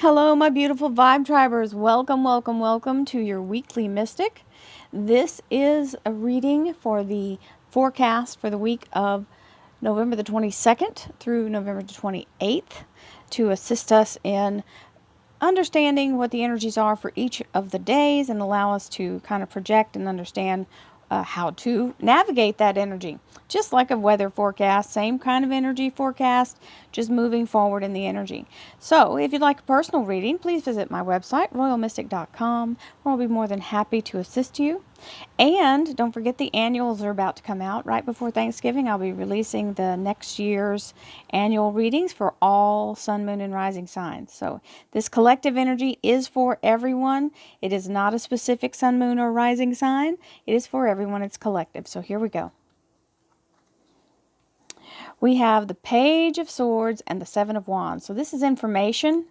Hello, my beautiful Vibe Tribers. Welcome, welcome, welcome to your weekly Mystic. This is a reading for the forecast for the week of November the 22nd through November the 28th to assist us in understanding what the energies are for each of the days and allow us to kind of project and understand how to navigate that energy. Just like a weather forecast, same kind of energy forecast, just moving forward in the energy. So if you'd like a personal reading, please visit my website, royalmystic.com, where I'll be more than happy to assist you. And don't forget the annuals are about to come out right before Thanksgiving. I'll be releasing the next year's annual readings for all sun, moon, and rising signs. So this collective energy is for everyone. It is not a specific sun, moon, or rising sign. It is for everyone. It's collective. So here we go. We have the Page of Swords and the Seven of Wands. So this is information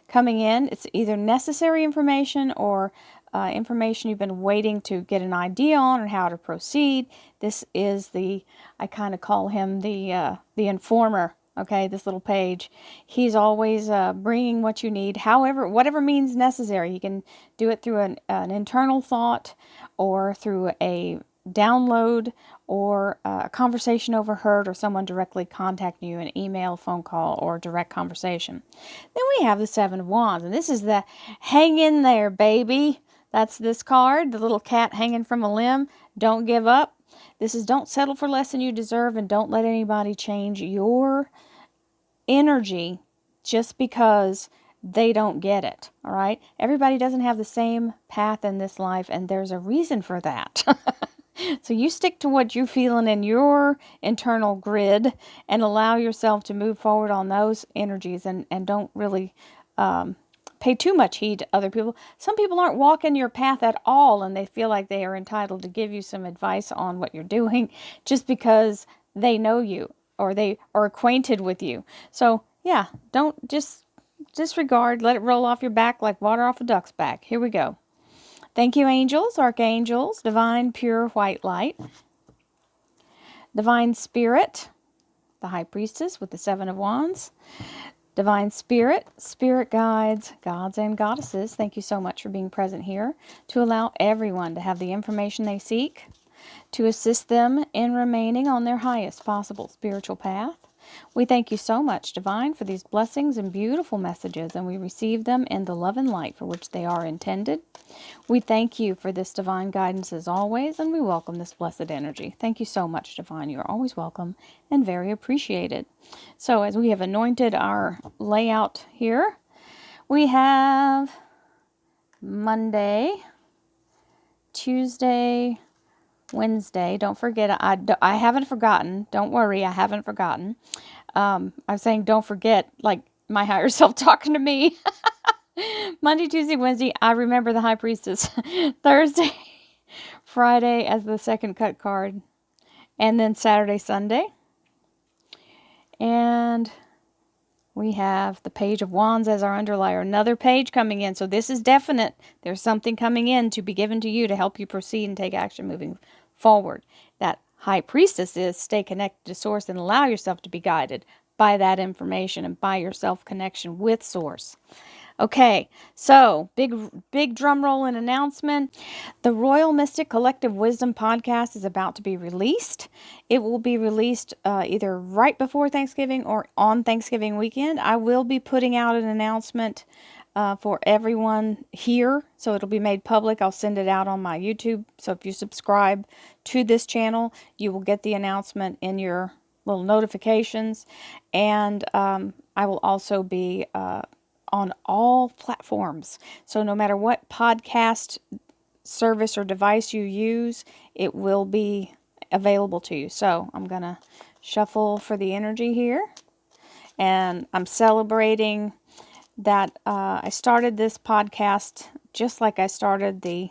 coming in. It's either necessary information or information you've been waiting to get an idea on or how to proceed. This is I kind of call him the informer. Okay, this little page. He's always bringing what you need, whatever means necessary. You can do it through an internal thought or through a download or a conversation overheard or someone directly contacting you, an email, phone call, or direct conversation. Then we have the Seven of Wands, and this is the hang in there, baby. That's this card, the little cat hanging from a limb. Don't give up. This is don't settle for less than you deserve, and don't let anybody change your energy just because they don't get it. All right? Everybody doesn't have the same path in this life, and there's a reason for that. So you stick to what you're feeling in your internal grid and allow yourself to move forward on those energies and don't really pay too much heed to other people. Some people aren't walking your path at all, and they feel like they are entitled to give you some advice on what you're doing just because they know you or they are acquainted with you. So yeah, don't just disregard, let it roll off your back like water off a duck's back. Here we go. Thank you, angels, archangels, divine, pure, white light, divine spirit, the high priestess with the Seven of Wands, divine spirit, spirit guides, gods and goddesses. Thank you so much for being present here to allow everyone to have the information they seek, to assist them in remaining on their highest possible spiritual path. We thank you so much, Divine, for these blessings and beautiful messages, and we receive them in the love and light for which they are intended. We thank you for this divine guidance as always, and we welcome this blessed energy. Thank you so much, Divine. You are always welcome and very appreciated. So as we have anointed our layout here, we have Monday, Tuesday, Wednesday. Don't forget, I haven't forgotten. Don't worry, I haven't forgotten. I'm saying don't forget, like my higher self talking to me. Monday, Tuesday, Wednesday, I remember the high priestess. Thursday, Friday as the second cut card. And then Saturday, Sunday. And we have the Page of Wands as our underlier. Another page coming in. So this is definite. There's something coming in to be given to you to help you proceed and take action moving forward. That high priestess is stay connected to source and allow yourself to be guided by that information and by your self-connection with source. Okay, so big drum roll and announcement. The Royal Mystic Collective Wisdom podcast is about to be released. It will be released either right before Thanksgiving or on Thanksgiving weekend. I will be putting out an announcement for everyone here, so it'll be made public. I'll send it out on my YouTube. So if you subscribe to this channel, you will get the announcement in your little notifications. And I will also be on all platforms. So no matter what podcast service or device you use, it will be available to you. So I'm going to shuffle for the energy here. And I'm celebrating that I started this podcast just like I started the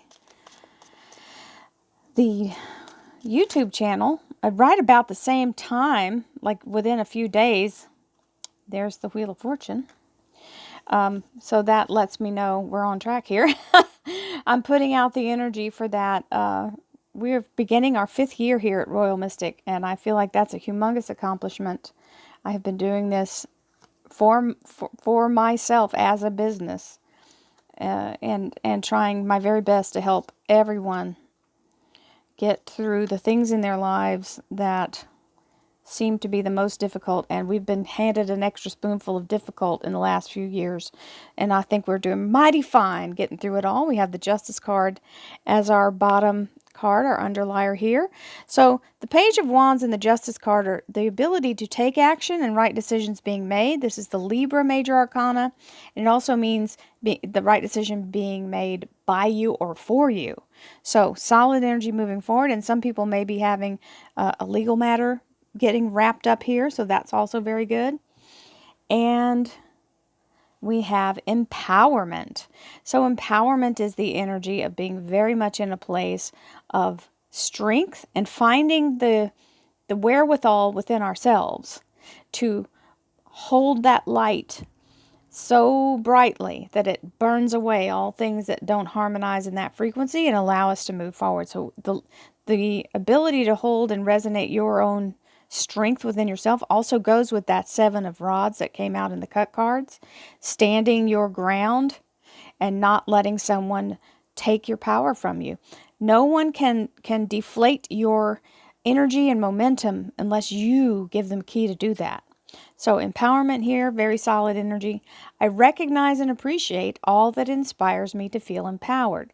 YouTube channel right about the same time, like within a few days. There's the Wheel of Fortune. So that lets me know we're on track here. I'm putting out the energy for that. We're beginning our 5th year here at Royal Mystic, and I feel like that's a humongous accomplishment. I have been doing this for myself as a business, and trying my very best to help everyone get through the things in their lives that seem to be the most difficult. And we've been handed an extra spoonful of difficult in the last few years, and I think we're doing mighty fine getting through it all. We have the Justice card as our bottom card, our underlier here. So the Page of Wands and the Justice card are the ability to take action and right decisions being made. This is the Libra major arcana, and it also means the right decision being made by you or for you. So solid energy moving forward, and some people may be having a legal matter getting wrapped up here, so that's also very good. And we have empowerment. So empowerment is the energy of being very much in a place of strength and finding the wherewithal within ourselves to hold that light so brightly that it burns away all things that don't harmonize in that frequency and allow us to move forward. So the ability to hold and resonate your own strength within yourself also goes with that Seven of Rods that came out in the cut cards. Standing your ground and not letting someone take your power from you. No one can deflate your energy and momentum unless you give them key to do that. So empowerment here, very solid energy. I recognize and appreciate all that inspires me to feel empowered.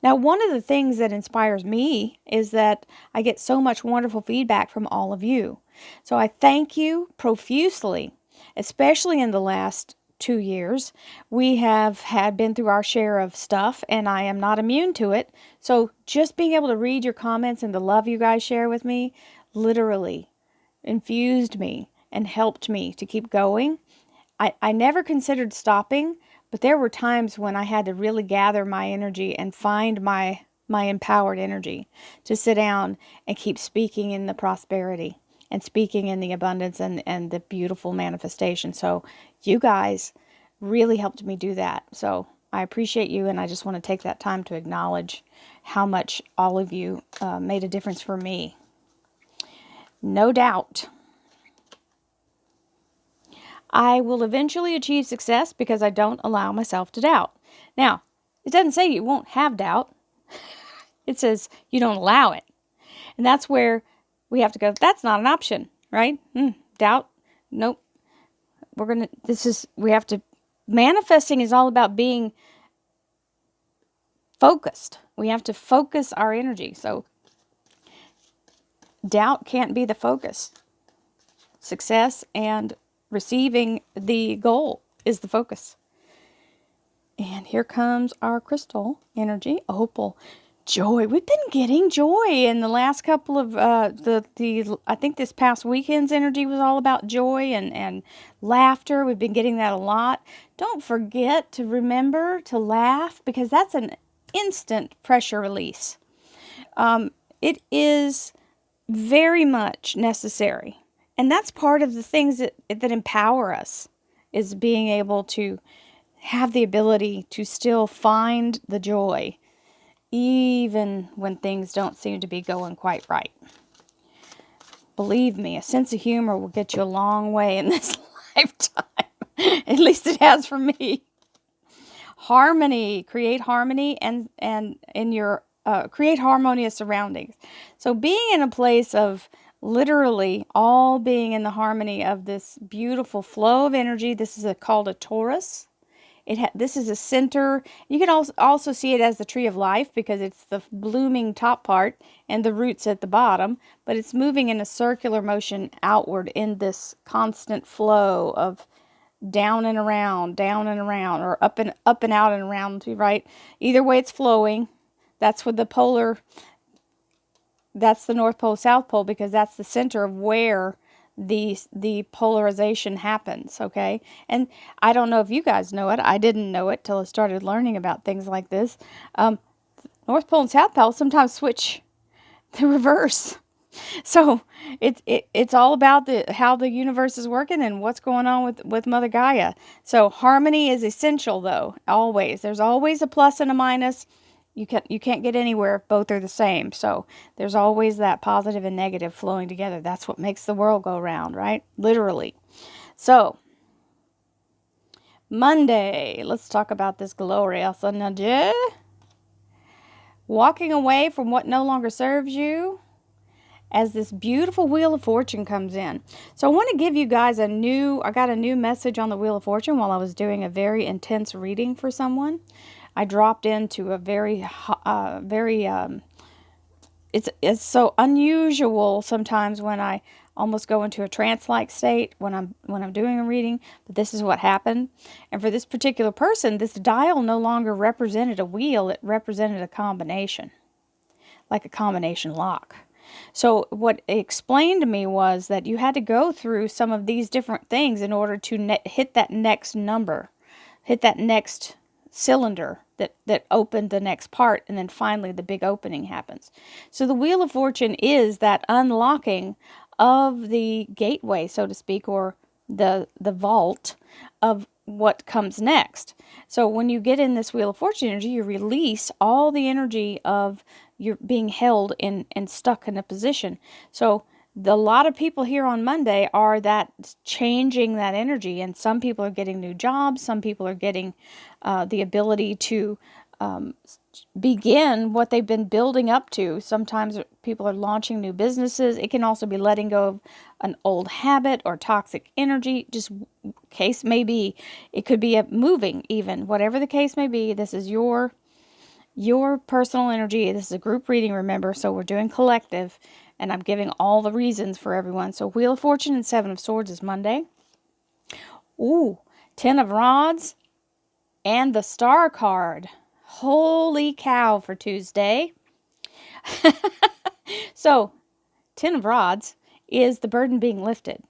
Now, one of the things that inspires me is that I get so much wonderful feedback from all of you. So I thank you profusely, especially in the last 2 years. We have been through our share of stuff, and I am not immune to it. So just being able to read your comments and the love you guys share with me literally infused me and helped me to keep going. I never considered stopping, but there were times when I had to really gather my energy and find my empowered energy to sit down and keep speaking in the prosperity and speaking in the abundance and the beautiful manifestation. So you guys really helped me do that. So I appreciate you, and I just want to take that time to acknowledge how much all of you made a difference for me. No doubt. I will eventually achieve success because I don't allow myself to doubt. Now, it doesn't say you won't have doubt. It says you don't allow it. And that's where we have to go, that's not an option, right? Doubt? Nope. Manifesting is all about being focused. We have to focus our energy. So doubt can't be the focus. Success and receiving the goal is the focus. And here comes our crystal energy, opal. Joy. We've been getting joy in the last couple of, I think this past weekend's energy was all about joy and laughter. We've been getting that a lot. Don't forget to remember to laugh, because that's an instant pressure release. It is very much necessary. And that's part of the things that empower us, is being able to have the ability to still find the joy, even when things don't seem to be going quite right. Believe me, a sense of humor will get you a long way in this lifetime. At least it has for me. Harmony. Create harmony and in your create harmonious surroundings. So being in a place of literally all being in the harmony of this beautiful flow of energy. This is called a Taurus. This is a center. You can also see it as the tree of life, because it's the blooming top part and the roots at the bottom, but it's moving in a circular motion outward in this constant flow of down and around, or up and out and around, right? Either way it's flowing. That's with the polar. That's the North Pole, South Pole, because that's the center of where the polarization happens, okay? And I don't know if you guys know it. I didn't know it till I started learning about things like this. North Pole and South Pole sometimes switch the reverse. So it's all about how the universe is working and what's going on with Mother Gaia. So harmony is essential, though, always. There's always a plus and a minus. You can't get anywhere if both are the same. So there's always that positive and negative flowing together. That's what makes the world go round, right? Literally. So Monday, let's talk about this glorious energy. Walking away from what no longer serves you, as this beautiful Wheel of Fortune comes in. So I want to give you guys I got a new message on the Wheel of Fortune while I was doing a very intense reading for someone. I dropped into a it's so unusual sometimes when I almost go into a trance-like state when I'm doing a reading, but this is what happened. And for this particular person, this dial no longer represented a wheel, it represented a combination, like a combination lock. So what it explained to me was that you had to go through some of these different things in order to hit that next number, hit that next cylinder that opened the next part, and then finally the big opening happens. So the Wheel of Fortune is that unlocking of the gateway, so to speak, or the vault of what comes next. So when you get in this Wheel of Fortune energy, you release all the energy of you're being held and stuck in a position. So a lot of people here on Monday are that changing that energy, and some people are getting new jobs, some people are getting the ability to begin what they've been building up to. Sometimes people are launching new businesses. It can also be letting go of an old habit or toxic energy, just case may be. It could be moving even. Whatever the case may be, this is your personal energy. This is a group reading, remember, so we're doing collective, and I'm giving all the reasons for everyone. So Wheel of Fortune and Seven of Swords is Monday. Ooh, Ten of Rods and the Star card. Holy cow for Tuesday. So, Ten of Rods is the burden being lifted.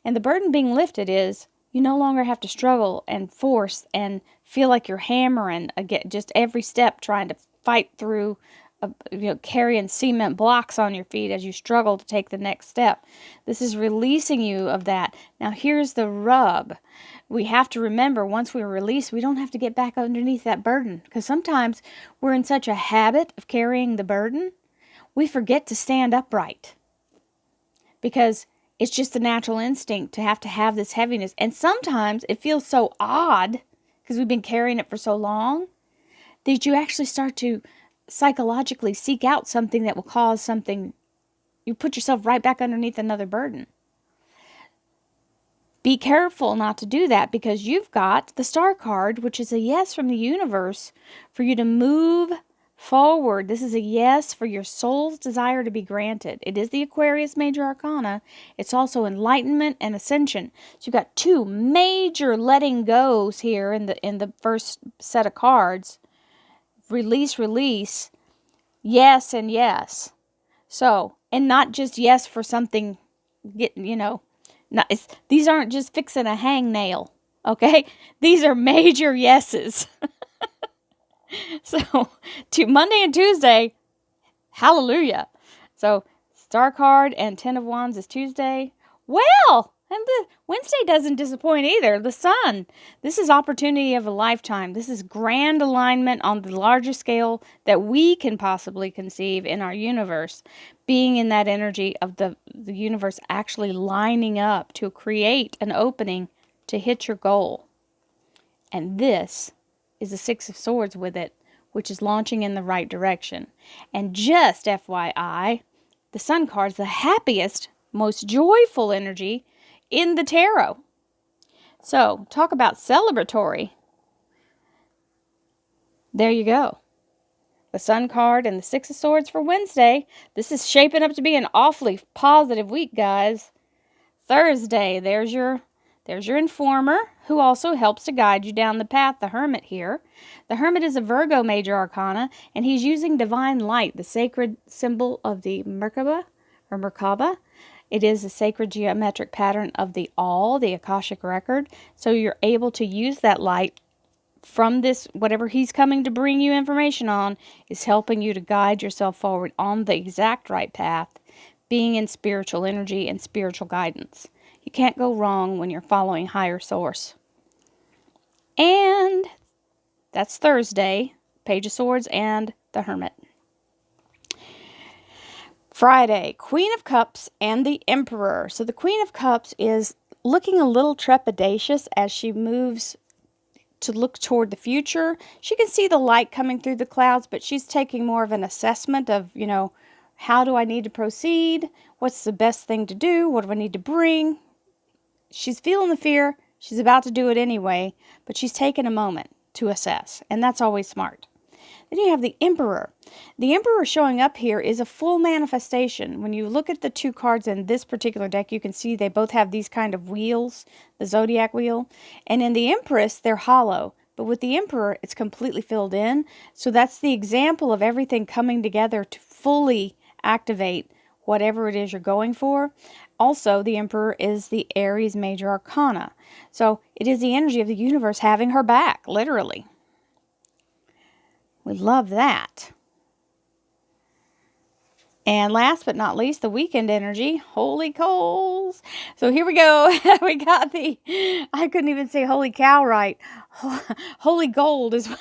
And the burden being lifted is you no longer have to struggle and force and feel like you're hammering again, just every step trying to fight through, carrying cement blocks on your feet as you struggle to take the next step. This is releasing you of that. Now here's the rub. We have to remember, once we release, we don't have to get back underneath that burden, because sometimes we're in such a habit of carrying the burden, we forget to stand upright, because it's just the natural instinct to have this heaviness. And sometimes it feels so odd because we've been carrying it for so long that you actually start to psychologically seek out something that will cause something. You put yourself right back underneath another burden. Be careful not to do that, because you've got the Star card, which is a yes from the universe for you to move forward. This is a yes for your soul's desire to be granted. It is the Aquarius Major Arcana. It's also enlightenment and ascension. So you've got two major letting goes here in the first set of cards. Release, yes and yes. So, and not just yes for something, these aren't just fixing a hangnail, okay? These are major yeses. So, to Monday and Tuesday, hallelujah. So, Star card and Ten of Wands is Tuesday. Well, and the Wednesday doesn't disappoint either. The Sun. This is opportunity of a lifetime. This is grand alignment on the largest scale that we can possibly conceive in our universe. Being in that energy of the universe actually lining up to create an opening to hit your goal. And this is the Six of Swords with it, which is launching in the right direction. And just FYI, the Sun card is the happiest, most joyful energy in the tarot. So, talk about celebratory. There you go. The Sun card and the Six of Swords for Wednesday. This is shaping up to be an awfully positive week, guys. Thursday, there's your informer, who also helps to guide you down the path, the Hermit here. The Hermit is a Virgo Major Arcana, and he's using divine light, the sacred symbol of the Merkaba, or Merkaba. It is a sacred geometric pattern of the All, the Akashic Record. So you're able to use that light from this, whatever he's coming to bring you information on, is helping you to guide yourself forward on the exact right path, being in spiritual energy and spiritual guidance. You can't go wrong when you're following higher source. And that's Thursday, Page of Swords and the Hermit. Friday, Queen of Cups and the Emperor. So the Queen of Cups is looking a little trepidatious as she moves to look toward the future. She can see the light coming through the clouds, but she's taking more of an assessment of, how do I need to proceed? What's the best thing to do? What do I need to bring? She's feeling the fear. She's about to do it anyway, but she's taking a moment to assess, and that's always smart. Then you have the Emperor. The Emperor showing up here is a full manifestation. When you look at the two cards in this particular deck, you can see they both have these kind of wheels, the zodiac wheel. And in the Empress, they're hollow. But with the Emperor, it's completely filled in. So that's the example of everything coming together to fully activate whatever it is you're going for. Also, the Emperor is the Aries Major Arcana. So it is the energy of the universe having her back, literally. We love that. And last but not least, the weekend energy, holy coals. So here we go. We got I couldn't even say holy cow right. Holy gold is,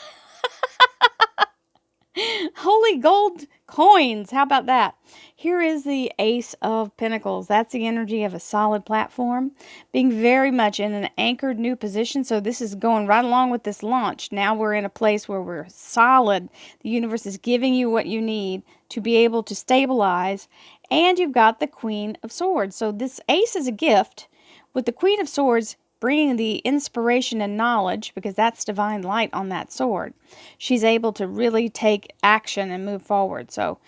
holy gold coins. How about that? Here is the Ace of Pentacles. That's the energy of a solid platform, being very much in an anchored new position. So this is going right along with this launch. Now we're in a place where we're solid. The universe is giving you what you need to be able to stabilize. And you've got the Queen of Swords. So this Ace is a gift, with the Queen of Swords bringing the inspiration and knowledge, because that's divine light on that sword. She's able to really take action and move forward. So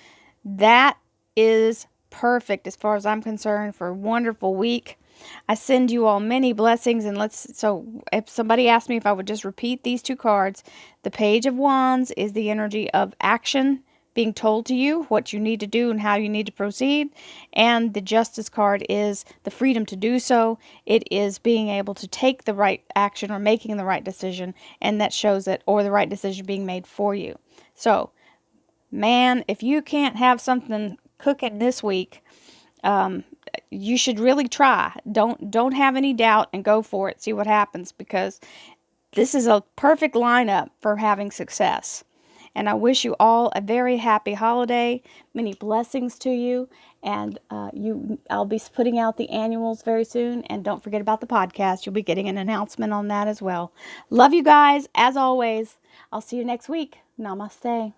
that is perfect as far as I'm concerned for a wonderful week. I send you all many blessings, and so if somebody asked me if I would just repeat these two cards, the Page of Wands is the energy of action, being told to you what you need to do and how you need to proceed. And the Justice card is the freedom to do so. It is being able to take the right action or making the right decision, and that shows it, or the right decision being made for you. So, man, if you can't have something cooking this week, you should really try. Don't have any doubt and go for it. See what happens, because this is a perfect lineup for having success. And I wish you all a very happy holiday. Many blessings to you. And I'll be putting out the annuals very soon. And don't forget about the podcast. You'll be getting an announcement on that as well. Love you guys, as always. I'll see you next week. Namaste.